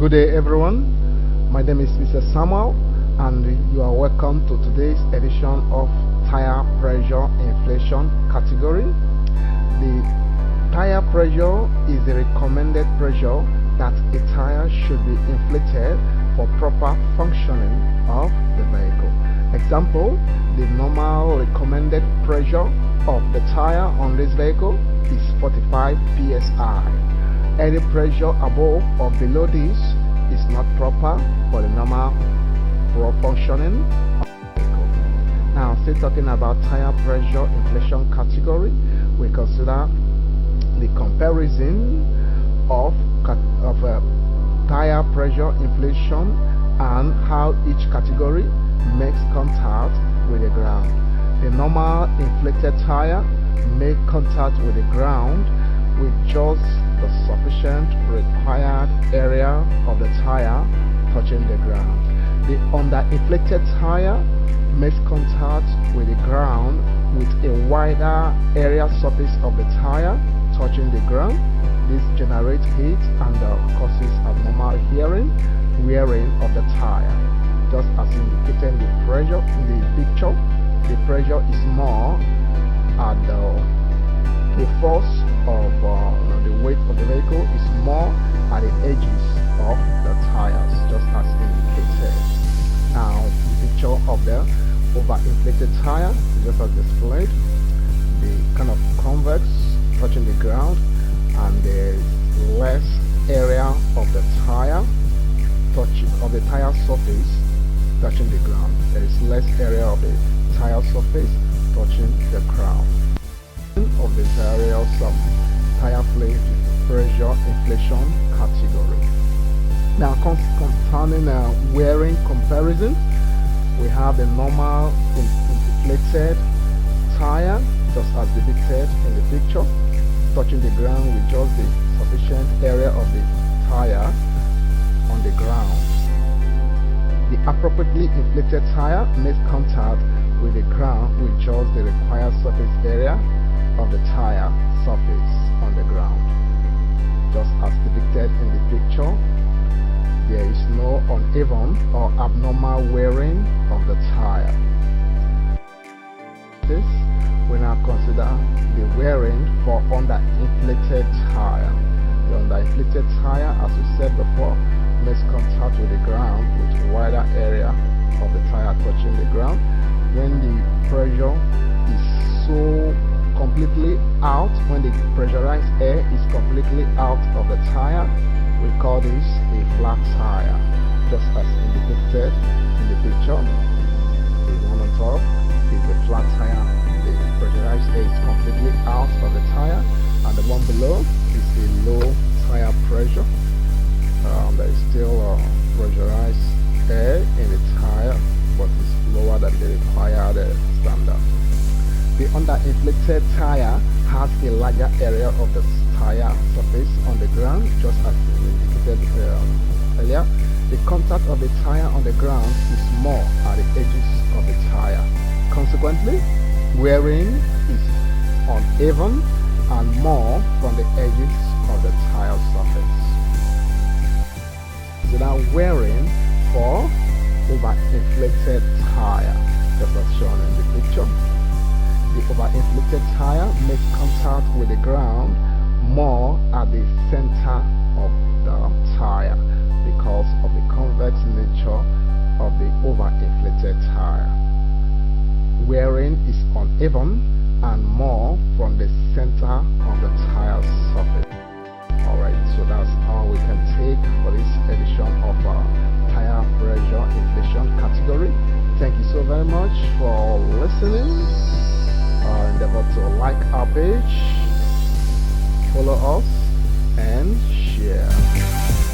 Good day, everyone. My name is Mr. Samuel, and you are welcome to today's edition of tire pressure inflation category. The tire pressure is the recommended pressure that a tire should be inflated for proper functioning of the vehicle. Example, the normal recommended pressure of the tire on this vehicle is 45 psi. Any pressure above or below this is not proper for the normal functioning of the vehicle. Now, still talking about tire pressure inflation category, we consider the comparison of tire pressure inflation and how each category makes contact with the ground. The normal inflated tire make contact with the ground with just the sufficient required area of the tire touching the ground. The underinflated tire makes contact with the ground with a wider area surface of the tire touching the ground. This generates heat and causes abnormal wearing of the tire. Just as indicated in the pressure in the picture, the pressure is more at the force of the weight of the vehicle is more at the edges of the tires, just as indicated. Now, the picture of the overinflated tire, just as displayed, the kind of convex touching the ground, and there's less area of the tire tire surface touching the ground. There is less area of the tire surface touching the ground. Of the various tire pressure inflation category. Now, concerning wearing comparison, we have the normal inflated tire, just as depicted in the picture, touching the ground with just the sufficient area of the tire on the ground. The appropriately inflated tire makes contact with the ground with just the required surface area of the tire surface on the ground. Just as depicted in the picture, there is no uneven or abnormal wearing of the tire. This we now consider the wearing for underinflated tire. The underinflated tire, as we said before, makes contact with the ground with a wider area of the tire touching the ground. When the pressure is so completely out, when the pressurized air is completely out of the tire, we call this a flat tire, just as depicted in the picture. The one on top is the flat tire. The pressurized air is completely out of the tire, and the one below is the low tire pressure. There is still pressurized air in the tire, but it's lower than the required standard. The underinflated tire has a larger area of the tire surface on the ground, just as indicated earlier. The contact of the tire on the ground is more at the edges of the tire. Consequently, wearing is uneven and more from the edges of the tire surface. So now wearing for overinflated tire, just as shown in the picture. The overinflated tire makes contact with the ground more at the center of the tire because of the convex nature of the overinflated tire. Wearing is uneven and more from the center of the tire surface. Alright, so that's all we can take for this edition of tire pressure inflation category. Thank you so very much for listening. Endeavor to like our page, follow us, and share.